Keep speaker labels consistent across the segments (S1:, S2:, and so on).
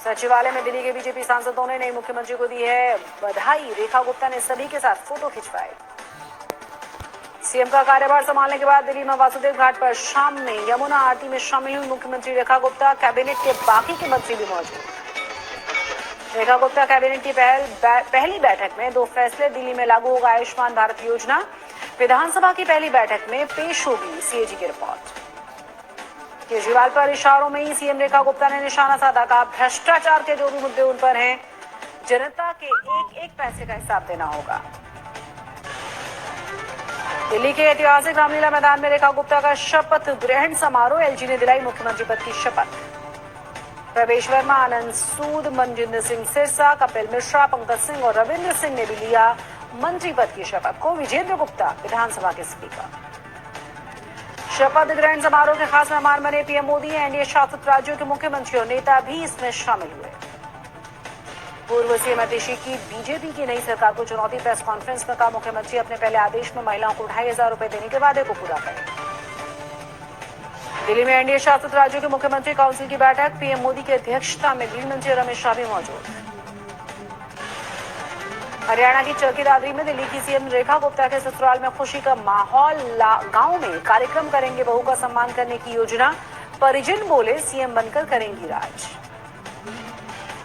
S1: सचिवालय में दिल्ली के बीजेपी सांसदों ने नई मुख्यमंत्री को दी है बधाई। रेखा गुप्ता ने सभी के साथ फोटो खिंचवाए। सीएम का कार्यभार संभालने के बाद दिल्ली में वासुदेव घाट पर शाम में यमुना आरती में शामिल हुई मुख्यमंत्री रेखा गुप्ता। कैबिनेट के बाकी के मंत्री भी मौजूद। रेखा गुप्ता कैबिनेट की पहली बैठक में 2 फैसले। दिल्ली में लागू होगा आयुष्मान भारत योजना। विधानसभा की पहली बैठक में पेश होगी सीएजी की रिपोर्ट। केजरीवाल पर इशारों में ही सीएम रेखा गुप्ता ने निशाना साधा। कहा भ्रष्टाचार के जो भी मुद्दे उन पर हैं, जनता के एक एक पैसे का हिसाब देना होगा। दिल्ली के ऐतिहासिक रामलीला मैदान में रेखा गुप्ता का शपथ ग्रहण समारोह। एलजी ने दिलाई मुख्यमंत्री पद की शपथ। प्रवेश वर्मा, आनंद सूद, मनजिंदर सिंह सिरसा, कपिल मिश्रा, पंकज सिंह और रविंद्र सिंह ने भी लिया मंत्री पद की शपथ को। विजेंद्र गुप्ता विधानसभा के स्पीकर। शपथ ग्रहण समारोह के खास मेहमान बने पीएम मोदी। एनडीए शासित राज्यों के मुख्यमंत्री और नेता भी इसमें शामिल हुए। पूर्व सीएम अतिशी की बीजेपी की नई सरकार को चुनौती। प्रेस कॉन्फ्रेंस में कहा मुख्यमंत्री अपने पहले आदेश में महिलाओं को 2,500 रुपए देने के वादे को पूरा करें। दिल्ली में एनडीए शासित राज्यों के मुख्यमंत्री काउंसिल की बैठक। पीएम मोदी की अध्यक्षता में गृह मंत्री रमेश शाह भी मौजूद। हरियाणा की चरखी दादरी में दिल्ली की सीएम रेखा गुप्ता के ससुराल में खुशी का माहौल। गांव में कार्यक्रम करेंगे बहू का सम्मान करने की योजना। परिजन बोले सीएम बनकर करेंगी राज।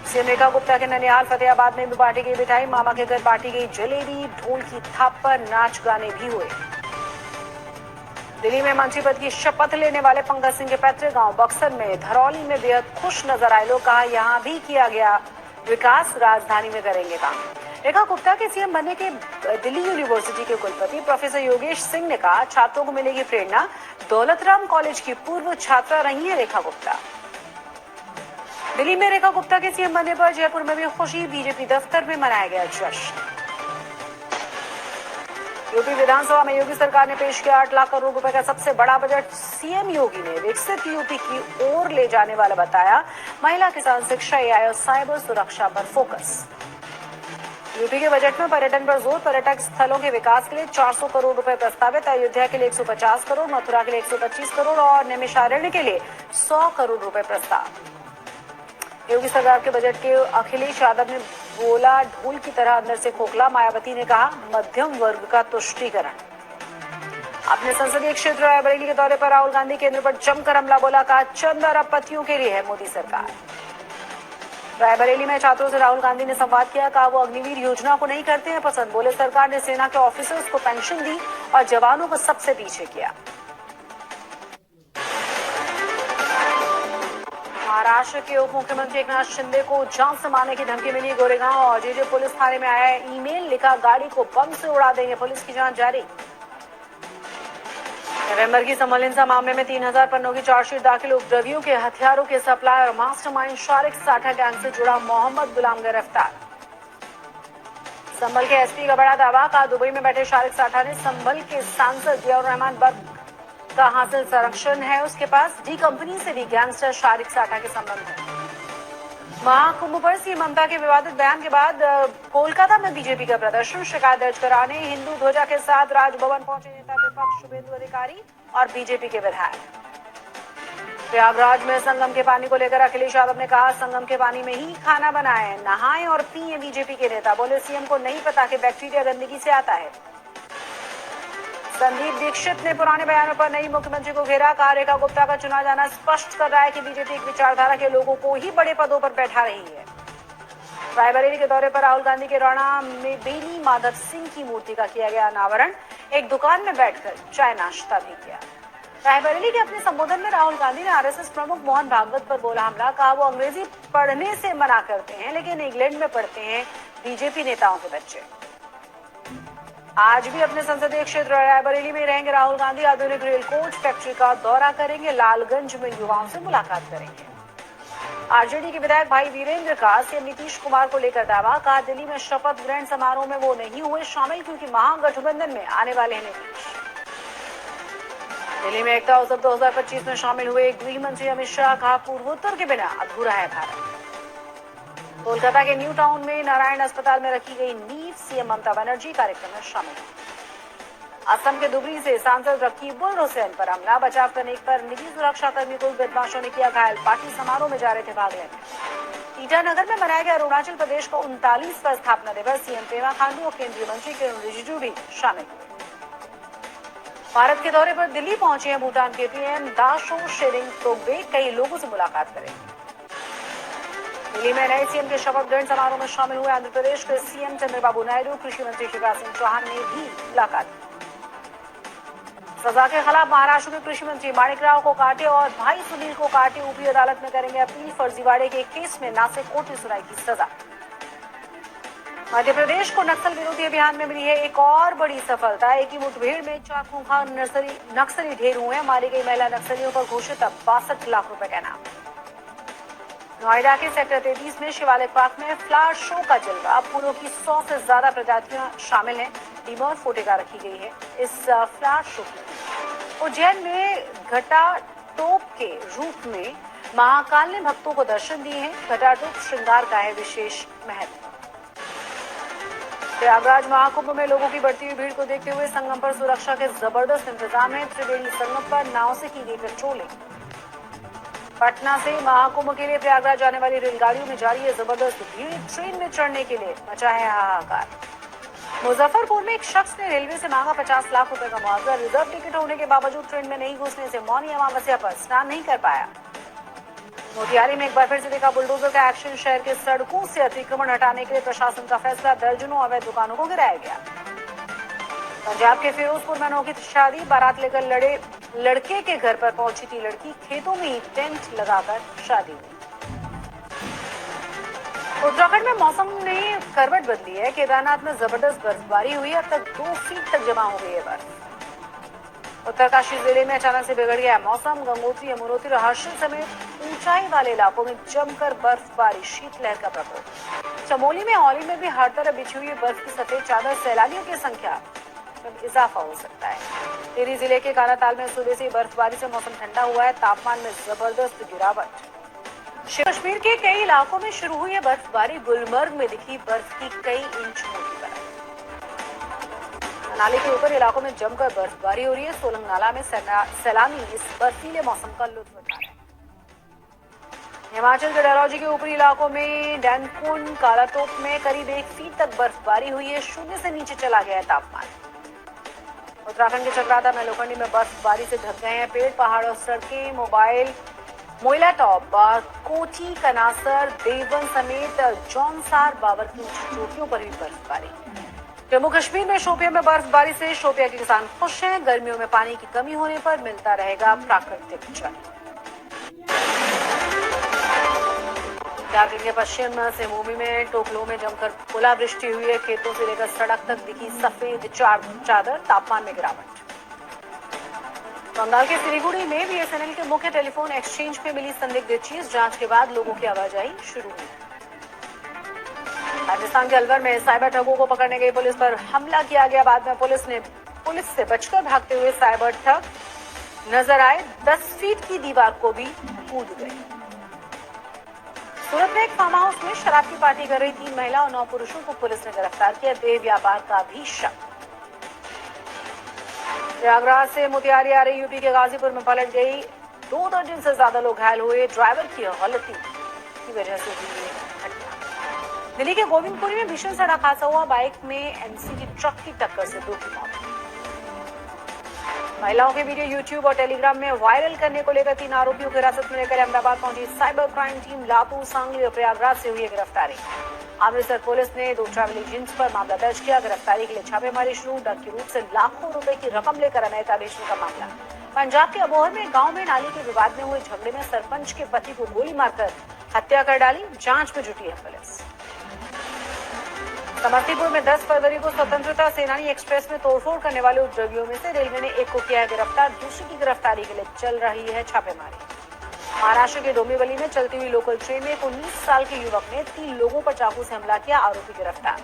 S1: सीएम रेखा गुप्ता के ननिहाल फतेहाबाद में भी बांटी गई मिठाई। मामा के घर बांटी गई जलेबी। ढोल की थाप पर नाच गाने भी हुए। दिल्ली में मंत्री पद की शपथ लेने वाले पंकज सिंह के पैतृक गांव बक्सर में धरौली में बेहद खुश नजर आए लोग। कहा यहां भी किया गया विकास, राजधानी में करेंगे काम। रेखा गुप्ता के सीएम बनने के दिल्ली यूनिवर्सिटी के कुलपति प्रोफेसर योगेश सिंह ने कहा छात्रों को मिलेगी प्रेरणा। दौलतराम कॉलेज की पूर्व छात्रा रही है रेखा गुप्ता। दिल्ली में रेखा गुप्ता के सीएम बनने पर जयपुर में भी खुशी। बीजेपी दफ्तर में मनाया गया जश्न। यूपी विधानसभा में योगी सरकार ने पेश किया 8 लाख करोड़ रुपए का सबसे बड़ा बजट। सीएम योगी ने विकसित यूपी की ओर ले जाने वाला बताया। महिला, किसान, शिक्षा, एआई और साइबर सुरक्षा पर फोकस। यूपी के बजट में पर्यटन पर जोर। पर्यटक स्थलों के विकास के लिए 400 करोड़ रुपए प्रस्तावित। अयोध्या के लिए 150 करोड़, मथुरा के लिए 125 करोड़ और नैमिषारण्य के लिए 100 करोड़ रुपए प्रस्ताव। योगी सरकार के बजट के अखिलेश यादव ने बोला ढोल की तरह अंदर से खोखला। मायावती ने कहा मध्यम वर्ग का तुष्टीकरण। अपने संसदीय क्षेत्र रायबरेली के दौरे पर राहुल गांधी केंद्र पर जमकर हमला बोला। कहा चंद अरबपतियों के लिए है मोदी सरकार। रायबरेली में छात्रों से राहुल गांधी ने संवाद किया। कहा वो अग्निवीर योजना को नहीं करते हैं पसंद। बोले सरकार ने सेना के ऑफिसर्स को पेंशन दी और जवानों को सबसे पीछे किया। महाराष्ट्र के उप मुख्यमंत्री एकनाथ शिंदे को जान से मारने की धमकी मिली। गोरेगांव और जेजे पुलिस थाने में आया ईमेल। लिखा गाड़ी को बम से उड़ा देंगे। पुलिस की जांच जारी। नवंबर की समलिंसा मामले में 3,000 पन्नों की चार्जशीट दाखिल। उपद्रवियों के हथियारों के सप्लाई और मास्टरमाइंड शारिक साठा गैंग से जुड़ा मोहम्मद गुलाम गिरफ्तार। संभल के एसपी का बड़ा दावा। कहा दुबई में बैठे शारिक साठा ने संभल के सांसद जियाउर रहमान बर्ग का हासिल संरक्षण है उसके पास। डी कंपनी से भी गैंगस्टर शारिक साठा के संबंध है। महाकुंभ पर सीएम ममता के विवादित बयान के बाद कोलकाता में बीजेपी का प्रदर्शन। शिकायत दर्ज कराने हिंदू ध्वजा के साथ राजभवन पहुंचे नेता विपक्ष शुभेंदु अधिकारी और बीजेपी के विधायक। प्रयागराज में संगम के पानी को लेकर अखिलेश यादव ने कहा संगम के पानी में ही खाना बनाएं, नहाएं और पिए। बीजेपी के नेता बोले सीएम को नहीं पता कि बैक्टीरिया गंदगी से आता है। संदीप दीक्षित ने पुराने बयानों पर नई मुख्यमंत्री को घेरा। कहा रेखा गुप्ता का चुना जाना स्पष्ट कर रहा है कि बीजेपी एक विचारधारा के लोगों को ही बड़े पदों पर बैठा रही है। रायबरेली के दौरे पर राहुल गांधी के राणा में बेनी माधव सिंह की मूर्ति का किया गया अनावरण। एक दुकान में बैठकर चाय नाश्ता भी किया। रायबरेली के अपने संबोधन में राहुल गांधी ने आरएसएस प्रमुख मोहन भागवत पर बोला हमला। कहा वो अंग्रेजी पढ़ने से मना करते हैं लेकिन इंग्लैंड में पढ़ते हैं बीजेपी नेताओं के बच्चे। आज भी अपने संसदीय क्षेत्र रायबरेली में रहेंगे राहुल गांधी। आधुनिक रेल कोच फैक्ट्री का दौरा करेंगे। लालगंज में युवाओं से मुलाकात करेंगे। आरजेडी के विधायक भाई वीरेंद्र का सीएम नीतीश कुमार को लेकर दावा। कहा दिल्ली में शपथ ग्रहण समारोह में वो नहीं हुए शामिल क्योंकि महागठबंधन में आने वाले हैं नीतीश। दिल्ली में एकता उत्सव 2025 में शामिल हुए गृह मंत्री अमित शाह। कहा पूर्वोत्तर के बिना अधूरा है भारत। कोलकाता के न्यू टाउन में नारायण अस्पताल में रखी गई नींव। सीएम ममता बनर्जी कार्यक्रम में शामिल। असम के दुबरी से सांसद रकीबुल हुसैन पर हमला, बचाव करने पर निजी सुरक्षा कर्मी को बदमाशों ने किया घायल, पार्टी समारोह में जा रहे थे भाग लेने। ईटानगर में मनाया गया अरुणाचल प्रदेश का 39वां स्थापना दिवस, सीएम पेमा खांडू और केंद्रीय मंत्री किरण रिजिजू भी शामिल। भारत के दौरे पर दिल्ली पहुंचे हैं भूटान के पीएम दाशो शेरिंग तोब्गे, कई लोगों से मुलाकात करेंगे। दिल्ली में नए सीएम के शपथ ग्रहण समारोह में शामिल हुए आंध्र प्रदेश के सीएम चंद्रबाबू नायडू, कृषि मंत्री शिवराज सिंह चौहान ने भी मुलाकात की। सजा के खिलाफ महाराष्ट्र के कृषि मंत्री माणिकराव को काटे और भाई सुनील को काटे, ऊपरी अदालत में करेंगे अपील, फर्जीवाड़े के केस में नासिक कोर्ट ने सुनाई की सजा। मध्य प्रदेश को नक्सल विरोधी अभियान में मिली है एक और बड़ी सफलता, एक ही मुठभेड़ में 4 खूंखार नक्सली ढेर हुए, मारी गई महिला नक्सलियों पर घोषित 62 लाख रुपए का इनाम। नोएडा के सेक्टर 33 में शिवालिक पार्क में फ्लावर शो का जलवा, फूलों की 100 से ज्यादा प्रजातियां शामिल हैं, डीमर फोटेगा रखी गई है इस फ्लावर शो की। उज्जैन में घटा टोप के रूप में महाकाल ने भक्तों को दर्शन दिए हैं, घटाटोप श्रृंगार का है विशेष महत्व। प्रयागराज महाकुंभ में लोगों की बढ़ती हुई भीड़ को देखते हुए संगम पर सुरक्षा के जबरदस्त इंतजाम है, त्रिवेणी संगम पर नाव से की गई पेट्रोलिंग। पटना से महाकुंभ के लिए प्रयागराज जाने वाली रेलगाड़ियों में जारी है जबरदस्त भीड़, ट्रेन में चढ़ने के लिए मचा है हाहाकार। मुजफ्फरपुर में एक शख्स ने रेलवे से मांगा 50 लाख रुपए का मुआवजा, रिजर्व टिकट होने के बावजूद ट्रेन में नहीं घुसने से मौनी अमावस्या पर स्नान नहीं कर पाया। मोतिहारी में एक बार फिर से देखा बुलडोजर का एक्शन, शहर के सड़कों से अतिक्रमण हटाने के लिए प्रशासन का फैसला, दर्जनों अवैध दुकानों को गिराया गया। पंजाब के फिरोजपुर में अनोखी शादी, बारात लेकर लड़के के घर पर पहुंची थी लड़की, खेतों में ही टेंट लगाकर शादी हुई। उत्तराखंड में मौसम ने करवट बदली है, केदारनाथ में जबरदस्त बर्फबारी हुई, अब तक 2 फीट तक जमा हो गई है बर्फ। उत्तरकाशी जिले में अचानक से बिगड़ गया मौसम, गंगोत्री, यमुनोत्री और हर्षिल समेत ऊंचाई वाले इलाकों में जमकर बर्फबारी, शीतलहर का प्रकोप। चमोली में औली में भी हर तरफ बिछी हुई बर्फ की सफेद चादर, सैलानियों की संख्या में इजाफा हो सकता है। टिहरी जिले के कालाताल में सुबह से बर्फबारी से मौसम ठंडा हुआ है, तापमान में जबरदस्त गिरावट। कश्मीर के कई इलाकों में शुरू हुई है बर्फबारी, गुलमर्ग में दिखी बर्फ की कई इंच मोटी परत। मनाली के ऊपर इलाकों में जमकर बर्फबारी हो रही है, सोलंग नाला में सैलानी इस बर्फीले मौसम का लुत्फ उठा रहे हैं। हिमाचल के डलहौजी के ऊपरी इलाकों में डैनकुन, कालातोप में करीब 1 फीट तक बर्फबारी हुई है, 0 से नीचे चला गया है तापमान। उत्तराखंड के चक्राता में लोखंडी में बर्फबारी से ढक गए हैं पेड़, पहाड़ और सड़कें। मोइला टॉप, कोची, कनासर, देवन समेत जौनसार, बाबर की चोटियों पर भी बर्फबारी। जम्मू कश्मीर में शोपियां में बर्फबारी से शोपियां के किसान खुश हैं, गर्मियों में पानी की कमी होने पर मिलता रहेगा प्राकृतिक जल। झारखंड के पश्चिम सिंहभूमि में टोकलो में जमकर ओलावृष्टि हुई है, खेतों से लेकर सड़क तक दिखी सफेद चादर, तापमान में गिरावट। बंगाल के सिलीगुड़ी में बीएसएनएल के मुख्य टेलीफोन एक्सचेंज में मिली संदिग्ध चीज, जांच के बाद लोगों की आवाजाही शुरू हुई। राजस्थान के अलवर में साइबर ठगों को पकड़ने गई पुलिस पर हमला किया गया, बाद में पुलिस से बचकर भागते हुए साइबर ठग नजर आए, 10 फीट की दीवार को भी कूद गए। सूरत में एक फार्म हाउस में शराब की पार्टी कर रही 3 महिला और 9 पुरुषों को पुलिस ने गिरफ्तार किया, देह व्यापार का भी शक। प्रयागराज से मोतिहारी आ रही यूपी के गाजीपुर में पलट गई, 2 दर्जन से ज्यादा लोग घायल हुए, ड्राइवर की गलती की वजह से हुई घटना। दिल्ली के गोविंदपुरी में भीषण सड़क हादसा हुआ, बाइक में एमसीडी ट्रक की टक्कर से 2 की मौत। महिलाओं के वीडियो यूट्यूब और टेलीग्राम में वायरल करने को लेकर 3 आरोपियों को हिरासत में लेकर अहमदाबाद पहुंची cyber crime team, Latur, Sangli और प्रयागराज से हुई गिरफ्तारी। अमृतसर पुलिस ने 2 ट्रैवल एजेंट्स पर मामला दर्ज किया, गिरफ्तारी के लिए छापेमारी शुरू, डक के रूप से लाखों रुपए की रकम लेकर अनैतिक बेचने का मामला। पंजाब के अबोहर में गांव में नाली के विवाद में हुए झगड़े में सरपंच के पति को गोली मारकर हत्या कर डाली, जांच में जुटी है पुलिस। समस्तीपुर में 10 फरवरी को स्वतंत्रता सेनानी एक्सप्रेस में तोड़फोड़ करने वाले उद्योगियों में से रेलवे ने एक को किया है गिरफ्तार, दूसरी की गिरफ्तारी के लिए चल रही है छापेमारी। महाराष्ट्र के डोंबिवली में चलती हुई लोकल ट्रेन में एक 19 साल के युवक ने 3 लोगों पर चाकू से हमला किया, आरोपी गिरफ्तार।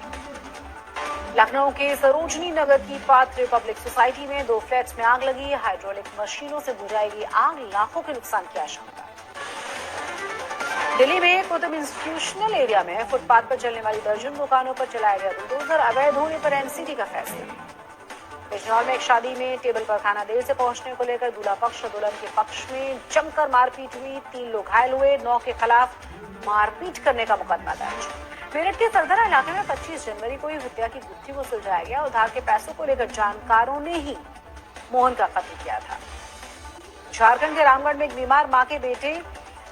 S1: लखनऊ के सरोजनी नगर की पाथ रिपब्लिक सोसाइटी में 2 फ्लैट्स में आग लगी, हाइड्रोलिक मशीनों से बुझाई गई आग, लाखों के नुकसान की आशंका। दिल्ली में कुतुब इंस्टीट्यूशनल एरिया में फुटपाथ पर चलने वाली दर्जन दुकानों पर चलाया गया बुलडोजर, अवैध होने पर एमसीडी का फैसला। बिजनौर में एक शादी में टेबल पर खाना देर से पहुंचने को लेकर दूल्हा पक्ष और दुल्हन के पक्ष में जमकर मारपीट हुई। 3 लोग घायल हुए। 9 के खिलाफ मारपीट करने का मुकदमा दर्ज। मेरठ के सरदरा इलाके में 25 जनवरी को ही हत्या की गुत्थी को सुलझाया गया। उधार के पैसों को लेकर जानकारों ने ही मोहन का कत्ल किया था। झारखंड के रामगढ़ में एक बीमार मां के बेटे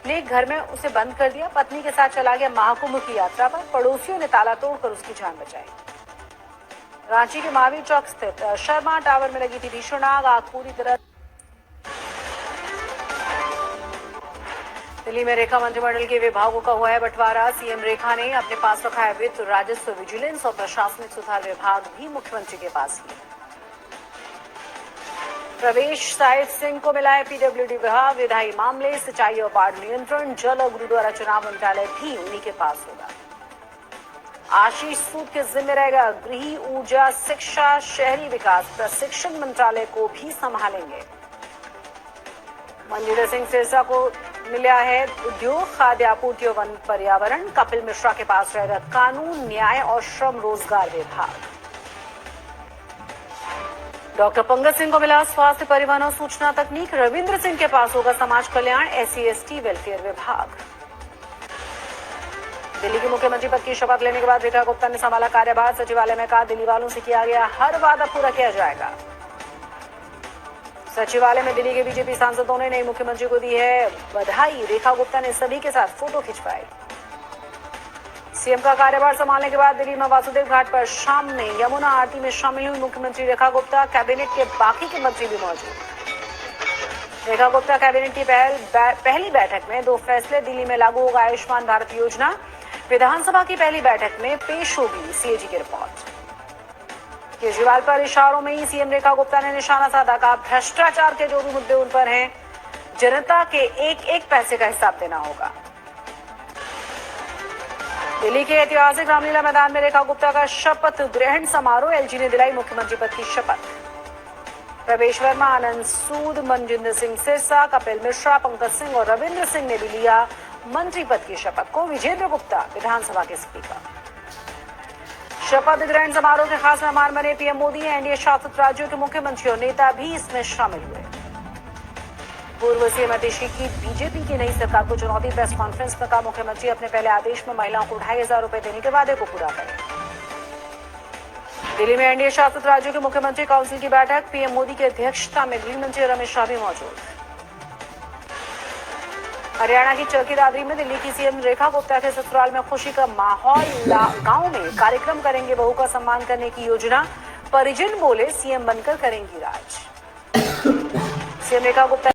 S1: ने घर में उसे बंद कर दिया। पत्नी के साथ चला गया महाकुंभ की यात्रा पर। पड़ोसियों ने ताला तोड़कर उसकी जान बचाई। रांची के महावीर चौक स्थित शर्मा टावर में लगी थी भीषण आग। आग पूरी तरह। दिल्ली में रेखा मंत्रिमंडल के विभागों का हुआ है बंटवारा। सीएम रेखा ने अपने पास रखा है वित्त, राजस्व, विजिलेंस और प्रशासनिक सुधार विभाग भी मुख्यमंत्री के पास ही। प्रवेश साहिब सिंह को मिला है पीडब्ल्यूडी विभाग। विधायी मामले, सिंचाई और बाढ़ नियंत्रण, जल और गुरुद्वारा चुनाव मंत्रालय भी उन्हीं के पास होगा। आशीष सूद के जिम्मे रहेगा गृह, ऊर्जा, शिक्षा, शहरी विकास, प्रशिक्षण मंत्रालय को भी संभालेंगे। मंजिंदर सिंह सिरसा को मिला है उद्योग, खाद्य आपूर्ति और वन पर्यावरण। कपिल मिश्रा के पास रहेगा कानून, न्याय और श्रम रोजगार विभाग। डॉक्टर पंकज सिंह को मिला स्वास्थ्य, परिवहन और सूचना तकनीक। रविंद्र सिंह के पास होगा समाज कल्याण, SC/ST वेलफेयर विभाग। दिल्ली के मुख्यमंत्री पद की शपथ लेने के बाद रेखा गुप्ता ने संभाला कार्यभार। सचिवालय में कहा दिल्ली वालों से किया गया हर वादा पूरा किया जाएगा। सचिवालय में दिल्ली के बीजेपी सांसदों ने नए मुख्यमंत्री को दी है बधाई। रेखा गुप्ता ने सभी के साथ फोटो खिंचवाई। सीएम का कार्यभार संभालने के बाद दिल्ली में वासुदेव घाट पर शाम में यमुना आरती में शामिल हुई मुख्यमंत्री रेखा गुप्ता। कैबिनेट के बाकी के मंत्री भी मौजूद। रेखा गुप्ता कैबिनेट की पहली बैठक में 2 फैसले। दिल्ली में लागू होगा आयुष्मान भारत योजना। विधानसभा की पहली बैठक में पेश होगी CAG की रिपोर्ट। केजरीवाल पर इशारों में ही सीएम रेखा गुप्ता ने निशाना साधा। कहा भ्रष्टाचार के जो भी मुद्दे उन पर हैं, जनता के एक एक पैसे का हिसाब देना होगा। दिल्ली के ऐतिहासिक रामलीला मैदान में रेखा गुप्ता का शपथ ग्रहण समारोह। LG ने दिलाई मुख्यमंत्री पद की शपथ। प्रवेश वर्मा, आनंद सूद, मंजिंदर सिंह सिरसा, कपिल मिश्रा, पंकज सिंह और रविंद्र सिंह ने भी लिया मंत्री पद की शपथ को। विजेंद्र गुप्ता विधानसभा के स्पीकर। शपथ ग्रहण समारोह के खास मेहमान बने पीएम मोदी। एनडीए शासित राज्यों के मुख्यमंत्री और नेता भी इसमें शामिल हुए। पूर्व सीएम अतिशी की बीजेपी की नई सरकार को चुनौती। प्रेस कॉन्फ्रेंस में कहा मुख्यमंत्री अपने पहले आदेश में महिलाओं को 2,500 रुपए देने के वादे को पूरा करें। दिल्ली में एनडीए शासित राज्यों के मुख्यमंत्री काउंसिल की बैठक। पीएम मोदी की अध्यक्षता में गृह मंत्री रमेश शाह भी मौजूद। हरियाणा की चरखी दादरी में दिल्ली की सीएम रेखा गुप्ता के ससुराल में खुशी का माहौल। गांव में कार्यक्रम करेंगे बहू का सम्मान करने की योजना। परिजन बोले सीएम बनकर करेंगी राज। सीएम रेखा गुप्ता